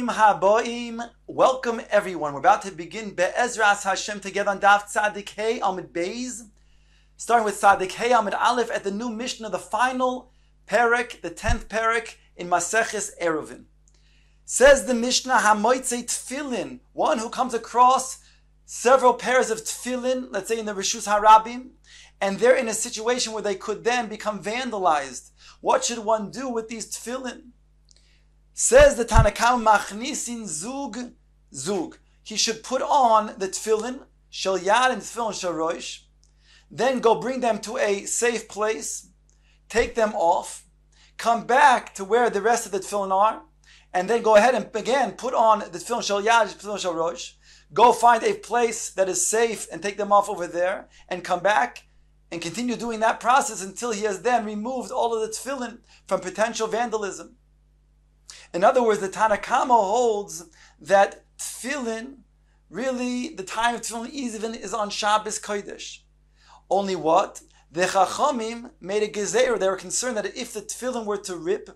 Bruchim haboim. Welcome everyone. We're about to begin Be'ezras Hashem together on Daf Tzadik Hey Amud Beis, starting with Tzadik Hey Amud Aleph at the new Mishnah, the final parak, the 10th parak in Masechet Eruvin. Says the Mishnah, Hamoitze Tfilin, one who comes across several pairs of tefillin, let's say in the Rishus Harabim, and they're in a situation where they could then become vandalized. What should one do with these tefillin? Says the Tanakam, Machnisin Zug. He should put on the tefillin, Shel Yad and tefillin Shel Rosh, then go bring them to a safe place, take them off, come back to where the rest of the tefillin are, and then go ahead and again put on the tefillin Shel Yad and tefillin Shel Rosh, go find a place that is safe and take them off over there, and come back and continue doing that process until he has then removed all of the tefillin from potential vandalism. In other words, the Tanakama holds that tefillin, really the time of tefillin even is on Shabbos Kodesh. Only what? The Chachamim made a gezeira. They were concerned that if the tefillin were to rip,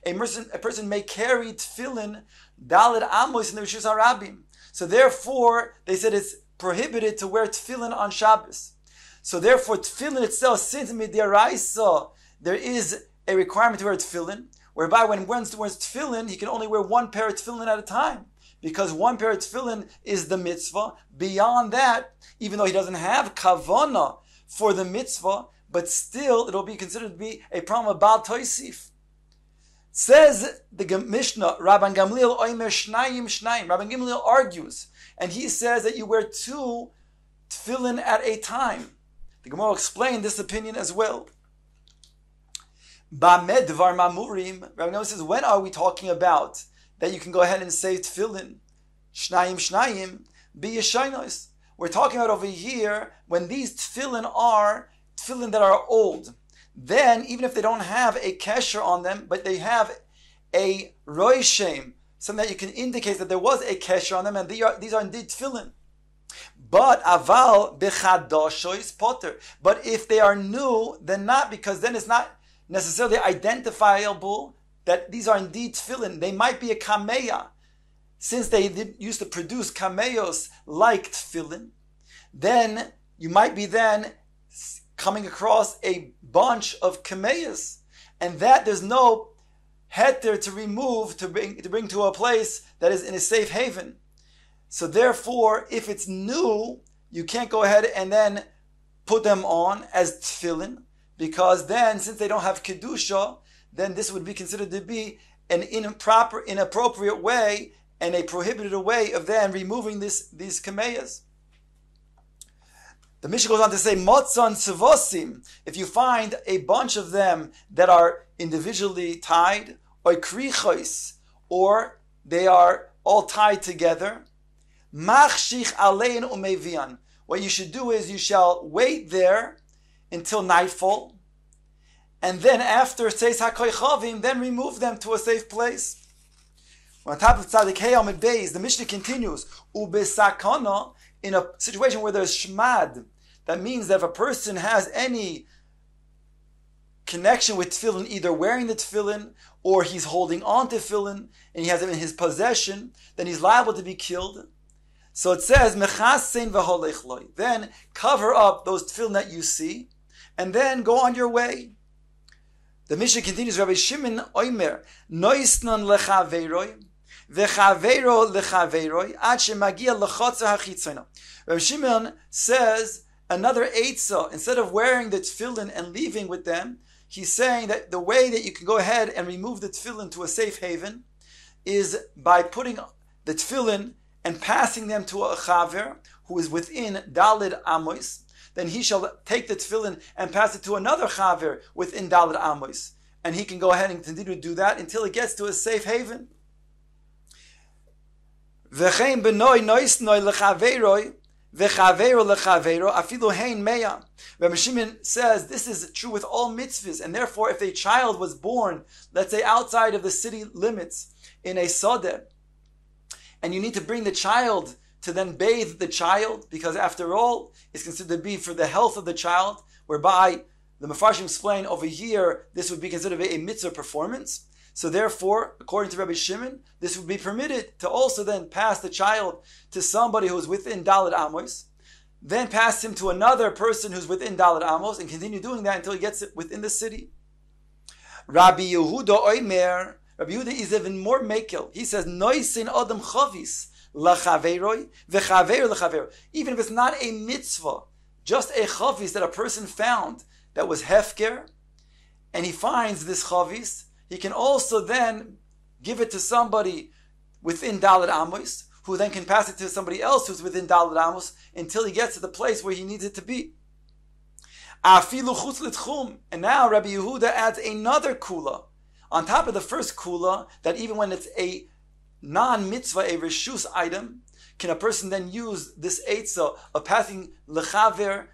a person may carry tefillin Daled Amos in the Rishus Harabim. So therefore, they said it's prohibited to wear tefillin on Shabbos. So therefore, tefillin itself, since midiraisa, there is a requirement to wear tefillin, whereby when one wears tefillin, he can only wear one pair of tefillin at a time, because one pair of tefillin is the mitzvah. Beyond that, even though he doesn't have kavana for the mitzvah, but still it'll be considered to be a problem of Baal Toisif. Says the Mishnah, Rabban Gamliel Oimer Shnayim. Rabban Gamliel argues, and he says that you wear two tefillin at a time. The Gemara will explain this opinion as well. Ba'med Dvar Mamurim. Rabban Gamliel says, when are we talking about that you can go ahead and say tefillin Shnayim b'yeshaynos? We're talking about over here when these tefillin are tefillin that are old. Then, even if they don't have a kesher on them, but they have a roishem, something that you can indicate that there was a kesher on them, and these are indeed tefillin. But aval bechadoshois potter. But if they are new, then not, because then it's not necessarily identifiable that these are indeed tefillin. They might be a kameya, since they used to produce kameyos like tefillin. Then you might be then coming across a bunch of kameyas, and that there's no heter to remove, to bring to a place that is in a safe haven. So therefore, if it's new, you can't go ahead and then put them on as tefillin, because then, since they don't have kedusha, then this would be considered to be an inappropriate way and a prohibited way of then removing these kameyas. The Mishnah goes on to say, Motzon Tzevosim, if you find a bunch of them that are individually tied, or krichos, or they are all tied together, Machshich Alein Umevian. What you should do is you shall wait there until nightfall, and then after Seis HaKoichavim, then remove them to a safe place. On top of Tzadik Hey Amud Beis, the Mishnah continues, Ubesakana, in a situation where there's shmad, that means that if a person has any connection with tefillin, either wearing the tefillin or he's holding on to tefillin and he has it in his possession, then he's liable to be killed. So it says, Mechasein v'holech loy. Then cover up those tefillin that you see, and then go on your way. The Mishnah continues, Rabbi Shimon Oimer, Noisnon lechaveiroi, v'chaveiro lechaveiroi, ad shemagia lechotzer hachitzona. Rabbi Shimon says another eitzah, instead of wearing the tefillin and leaving with them, he's saying that the way that you can go ahead and remove the tefillin to a safe haven is by putting the tefillin and passing them to a chaver who is within Daled Amos. Then he shall take the tefillin and pass it to another chaver within Daled Amos. And he can go ahead and continue to do that until it gets to a safe haven. V'chein benoi noisnoi lechaveroi, v'chaveiro lechaveiro, afilu hein meya. Rabbi Shimon says this is true with all mitzvahs, and therefore if a child was born, let's say outside of the city limits, in a sodeh, and you need to bring the child to then bathe the child, because after all, it's considered to be for the health of the child, whereby the Mefarshim explain over here, this would be considered a mitzvah performance. So therefore, according to Rabbi Shimon, this would be permitted to also then pass the child to somebody who is within Dalet Amos, then pass him to another person who's within Dalet Amos, and continue doing that until he gets it within the city. Rabbi Yehuda Oimer, Rabbi Yehuda is even more mekel. He says, Noisin Adam Chavis lachaveroi v'chaver lachaver. Even if it's not a mitzvah, just a chavis that a person found that was hefker, and he finds this chavis, he can also then give it to somebody within Dalet Amos, who then can pass it to somebody else who's within Dalet Amos until he gets to the place where he needs it to be. Afilu chutz l'tchum. And now Rabbi Yehuda adds another kula on top of the first kula, that even when it's a non-mitzvah, a reshus item, can a person then use this eitzah of passing lechaver,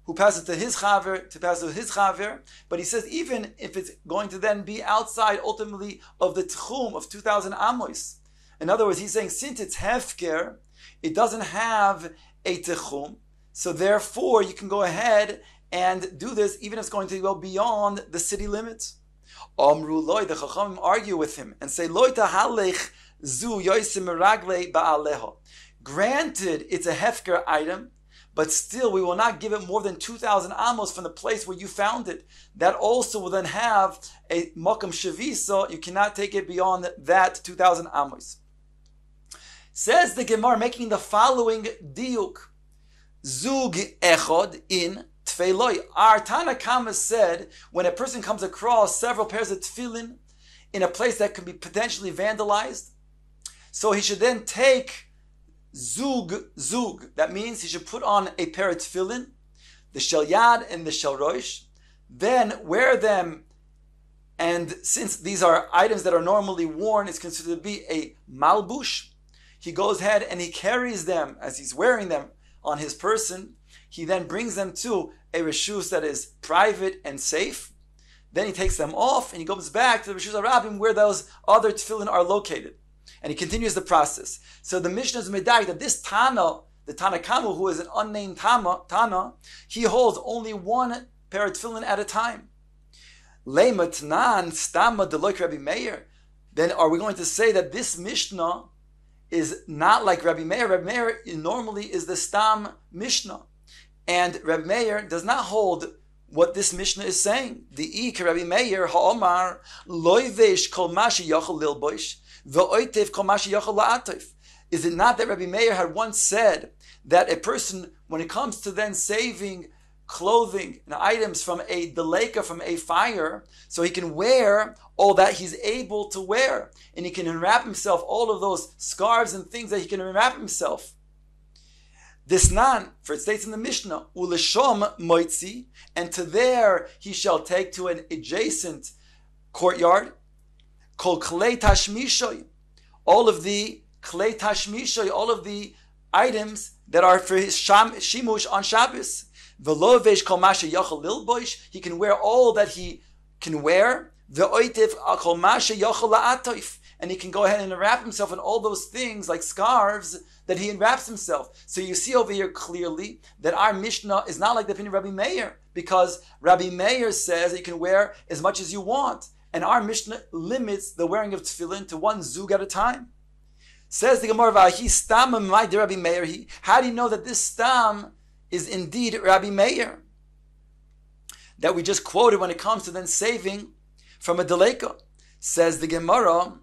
who passes to his chaver, to pass to his chaver. But he says even if it's going to then be outside ultimately of the tchum of 2,000 amos. In other words, he's saying since it's hefker, it doesn't have a tchum, so therefore you can go ahead and do this even if it's going to go beyond the city limits. Amru loy, the Chachamim argue with him and say, loy tahalech zu yosim ragle ba'aleho. Granted, it's a hefker item, but still we will not give it more than 2,000 amos from the place where you found it. That also will then have a makam shavisa. You cannot take it beyond that 2,000 amos. Says the Gemara, making the following diuk. Zug echod in tfeiloi. Our Tana Kama said, when a person comes across several pairs of tefillin in a place that could be potentially vandalized, so he should then take zug. That means he should put on a pair of tefillin, the shel yad and the shel rosh, then wear them. And since these are items that are normally worn, it's considered to be a malbush. He goes ahead and he carries them as he's wearing them on his person. He then brings them to a reshus that is private and safe. Then he takes them off and he goes back to the reshus harabim where those other tefillin are located. And he continues the process. So the Mishnah is medayik that this Tana, the Tana Kama, who is an unnamed Tana, he holds only one pair of tefillin at a time. Lema Tanan Stama Deloik Rabbi Meir. Then are we going to say that this Mishnah is not like Rabbi Meir? Rabbi Meir normally is the Stam Mishnah. And Rabbi Meir does not hold what this Mishnah is saying. The Ik Rabbi Meir ha'omar loivesh kol mashi yachol lilboish ve'oitev kol mashi yachol la'atev. Is it not that Rabbi Meir had once said that a person, when it comes to then saving clothing and items from a deleka, from a fire, so he can wear all that he's able to wear, and he can enwrap himself, all of those scarves and things that he can enwrap himself. This nan, for it states in the Mishnah, uleshom moitzi, and to there he shall take to an adjacent courtyard, kol klei tashmishoy, all of the klei tashmishoy, all of the items that are for his shimush on Shabbos. Velovesh kol masha yachol lilboish, he can wear all that he can wear. Ve'oitev kol masha yachol la'atoif, and he can go ahead and wrap himself in all those things like scarves that he enwraps himself. So you see over here clearly that our Mishnah is not like the opinion of Rabbi Meir, because Rabbi Meir says that you can wear as much as you want, and our Mishnah limits the wearing of tefillin to one zug at a time. Says the Gemara, "V'ahi stam ma'id Rabbi Meir." How do you know that this stam is indeed Rabbi Meir that we just quoted when it comes to then saving from a deleka? Says the Gemara,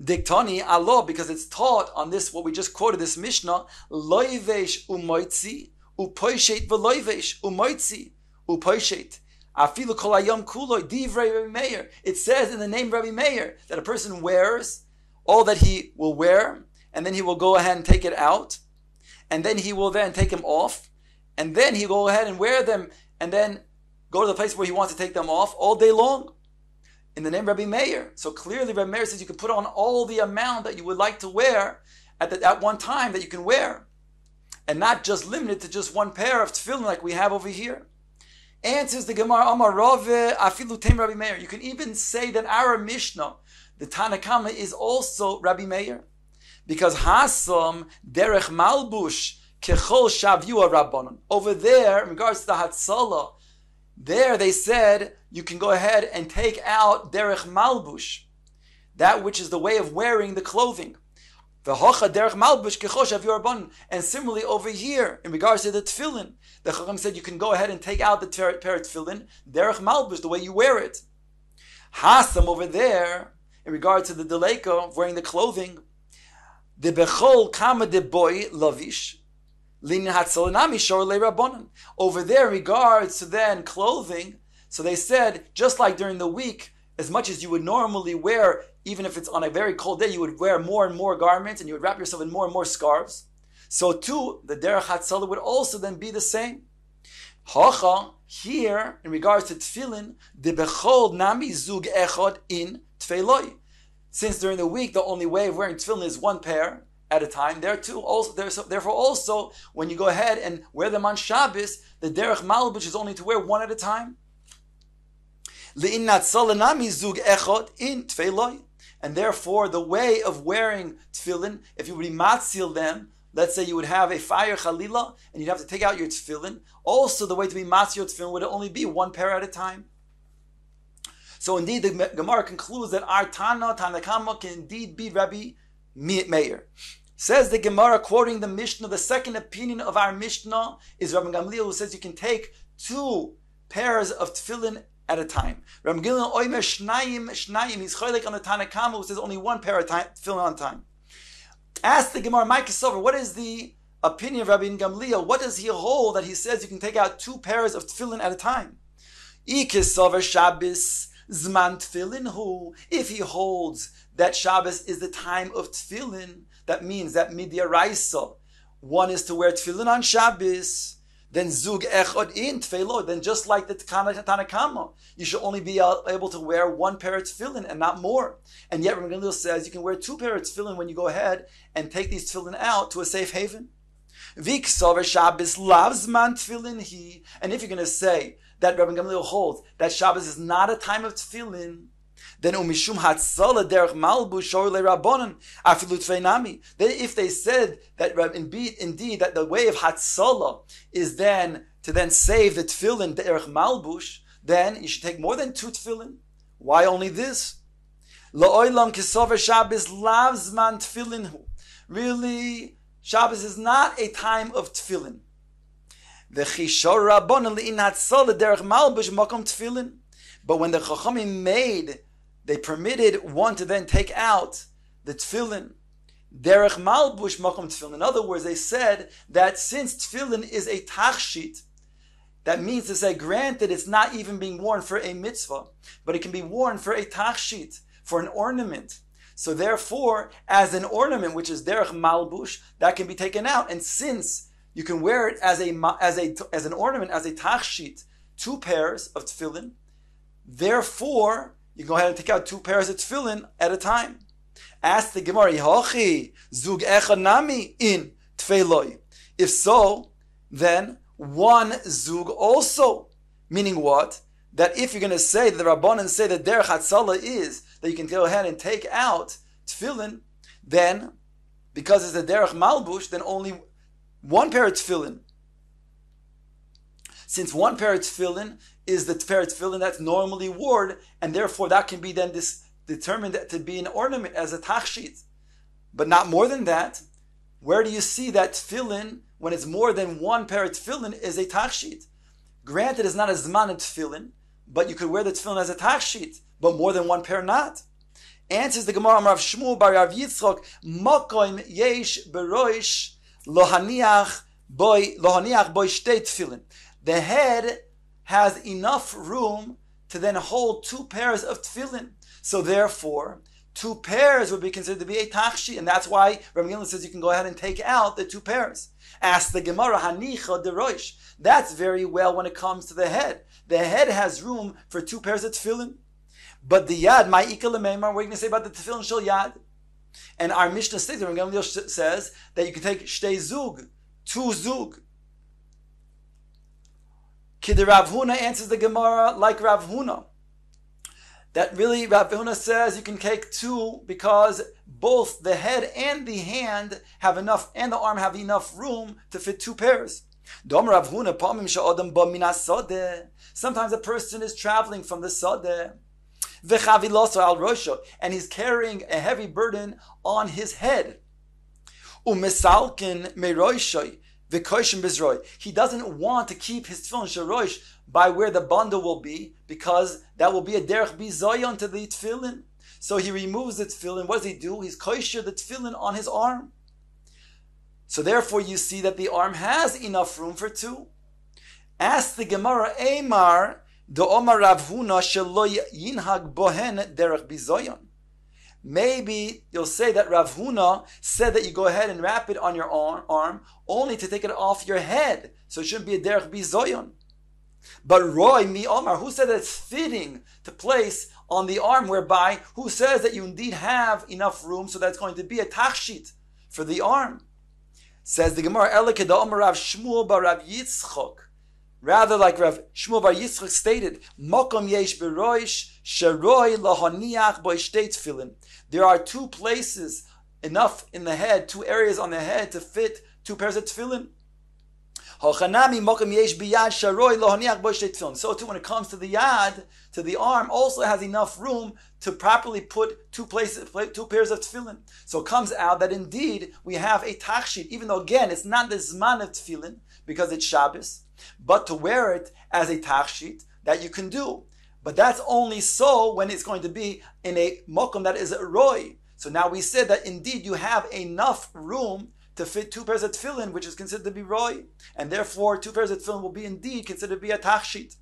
Diktani Allah, because it's taught on this, what we just quoted, this Mishnah, loivesh umoitzi upoishet v'loivesh umoitzi upoishet afilu kol hayom kuloi divrei Rabbi Meir. It says in the name of Rabbi Meir that a person wears all that he will wear, and then he will go ahead and take it out, and then he will then take them off, and then he will go ahead and wear them, and then go to the place where he wants to take them off all day long, in the name of Rabbi Meir. So clearly Rabbi Meir says you can put on all the amount that you would like to wear at one time that you can wear, and not just limited to just one pair of tefillin like we have over here. Answers the Gemara, Amar Rave afilu tem Rabbi Meir. You can even say that our Mishnah, the Tana Kama, is also Rabbi Meir, because Hasam derech malbush kechol shavua rabbanon. Over there, in regards to the Hatzalah, there they said you can go ahead and take out derech malbush, that which is the way of wearing the clothing. And similarly over here, in regards to the tefillin, the Chacham said you can go ahead and take out the pair of tefillin, derech malbush, the way you wear it. Hasam over there, in regard to the deleka of wearing the clothing, the bechol kama de boy lavish, linin hatzalanami shor le rabbanon. Over there, in regards to then clothing, so they said, just like during the week, as much as you would normally wear, even if it's on a very cold day, you would wear more and more garments, and you would wrap yourself in more and more scarves. So too, the derech hatzalah would also then be the same. Hacha, here, in regards to tefillin, the bechol nami zug echad in tefilloi. Since during the week, the only way of wearing tefillin is one pair at a time, therefore also, when you go ahead and wear them on Shabbos, the derech malbush is only to wear one at a time. And therefore, the way of wearing tefillin, if you would matzil them, let's say you would have a fire chalila, and you'd have to take out your tefillin, also the way to be matzil your tefillin would only be one pair at a time. So indeed, the Gemara concludes that our Tanakama can indeed be Rabbi Meir. Says the Gemara, quoting the Mishnah, the second opinion of our Mishnah is Rabbi Gamliel, who says you can take 2 pairs of tefillin at a time. Rabbi Gamliel oimer shnayim, he's choylek on the Tanakama, who says only 1 pair of tefillin on time. Ask the Gemara, Mike Sover, what is the opinion of Rabbi Gamliel? What does he hold that he says you can take out 2 pairs of tefillin at a time? Ikesover Shabbos zman tefillin hu. If he holds that Shabbos is the time of tefillin, that means that midyaraisa, one is to wear tefillin on Shabbos, then zug echad in tefillah, then just like the Tanakama, you should only be able to wear 1 pair of tefillin and not more. And yet Rabbi Gamliel says you can wear 2 pairs of tefillin when you go ahead and take these tefillin out to a safe haven. Viksover Shabbos loves man tefillin he. And if you're going to say that Rabbi Gamliel holds that Shabbos is not a time of tefillin, then umishum hatzala derech malbush shor le rabbanon afilu tfeinami. Then if they said that indeed that the way of hatzala is then to then save the tefillin derech malbush, then you should take more than 2 tefillin. Why only this? La'olam kisover Shabbos lavs man tefillin hu. Really, Shabbos is not a time of tefillin. V'chishor rabbanon le'in hatzala derech malbush makom tefillin. But when the Chachamim they permitted one to then take out the tefillin, derech malbush makom tefillin. In other words, they said that since tefillin is a tachshit, that means to say, granted, it's not even being worn for a mitzvah, but it can be worn for a tachshit, for an ornament. So therefore, as an ornament, which is derech malbush, that can be taken out. And since you can wear it as an ornament, as a tachshit, 2 pairs of tefillin, therefore, you can go ahead and take out 2 pairs of tefillin at a time. Ask the Gemara, Yehochi, zug echad nami in tefilloi. If so, then 1 zug also. Meaning what? That if you're going to say, that the Rabbanan say that derech hatzala is, that you can go ahead and take out tefillin, then, because it's a derech malbush, then only 1 pair of tefillin. Since 1 pair of tefillin is the pair of tefillin that's normally worn, and therefore that can be then determined to be an ornament as a tachshit. But not more than that. Where do you see that tefillin, when it's more than 1 pair of tefillin, is a tachshit? Granted, it's not a zman of tefillin, but you could wear the tefillin as a tachshit, but more than 1 pair not. Answers the Gemara, Rav Shmuel bar Rav Yitzchok, Makoim yesh beroish lohaniach boy shtei tefillin. The head has enough room to then hold 2 pairs of tefillin. So therefore, 2 pairs would be considered to be a tachshit, and that's why Rabbi Gamliel says you can go ahead and take out the 2 pairs. Ask the Gemara, Hanicha deroish. That's very well when it comes to the head. The head has room for 2 pairs of tefillin. But the yad, my ikal lemeimar, what are you going to say about the tefillin shel yad? And our Mishnah states, Rabbi Gamliel says that you can take shtei zug, 2 zug. Kid Rav Huna answers the Gemara like Rav Huna. That really Rav Huna says you can take 2 because both the head and the hand have enough, and the arm have enough room to fit 2 pairs. Sometimes a person is traveling from the Sadeh, and he's carrying a heavy burden on his head. He doesn't want to keep his tefillin sharosh by where the bundle will be, because that will be a derech bizayon to the tefillin. So he removes the tefillin. What does he do? He's kosher the tefillin on his arm. So therefore you see that the arm has enough room for two. Ask the Gemara, Eimar, do Omar Rav Huna shelo yinhag bohen derech bizayon. Maybe you'll say that Rav Huna said that you go ahead and wrap it on your arm only to take it off your head. So it shouldn't be a derech bizayon. But Roy mi Omar, who said that it's fitting to place on the arm, whereby who says that you indeed have enough room so that's going to be a tachshit for the arm? Says the Gemara, Elike da Omar Rav Shmuel bar Rav Yitzchok. Rather, like Rav Shmuel bar Yitzchok stated, Mokom yesh beroish sheroi lahaniach bo shtei tefillin. There are two places enough in the head, two areas on the head to fit two pairs of tefillin. So too, when it comes to the yad, to the arm, also has enough room to properly put two pairs of tefillin. So it comes out that indeed we have a tachshit, even though again it's not the zman of tefillin because it's Shabbos, but to wear it as a tachshit that you can do. But that's only so when it's going to be in a mokum that is a roy. So now we said that indeed you have enough room to fit two pairs of tefillin, which is considered to be roy, and therefore two pairs of tefillin will be indeed considered to be a tachshit.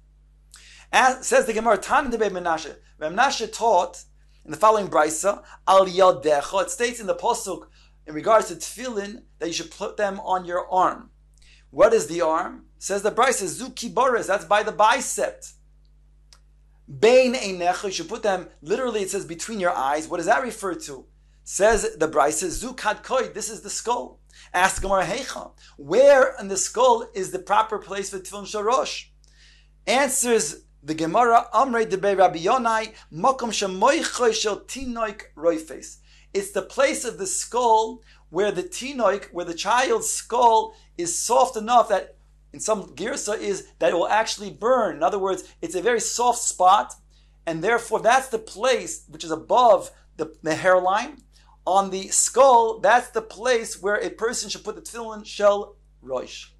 As says the Gemara, Tan de Menashe. Menashe taught in the following brisa, Al Yadecha. It states in the pasuk in regards to tefillin that you should put them on your arm. What is the arm? Says the brisa, Zuki Boris. That's by the bicep. Bein einecha. You should put them. Literally, it says between your eyes. What does that refer to? Says the brisa, Zukad Koi. This is the skull. Ask Gemara Heicha, where in the skull is the proper place for tefillin sharosh? Answers the Gemara, Amrei debei Rabbi Yonai, Mokom shemoichoi shel tinoik roifes. It's the place of the skull where the tinoik, where the child's skull is soft enough that, in some girsa, is that it will actually burn. In other words, it's a very soft spot, and therefore that's the place which is above the hairline. On the skull, that's the place where a person should put the tefillin shel roish.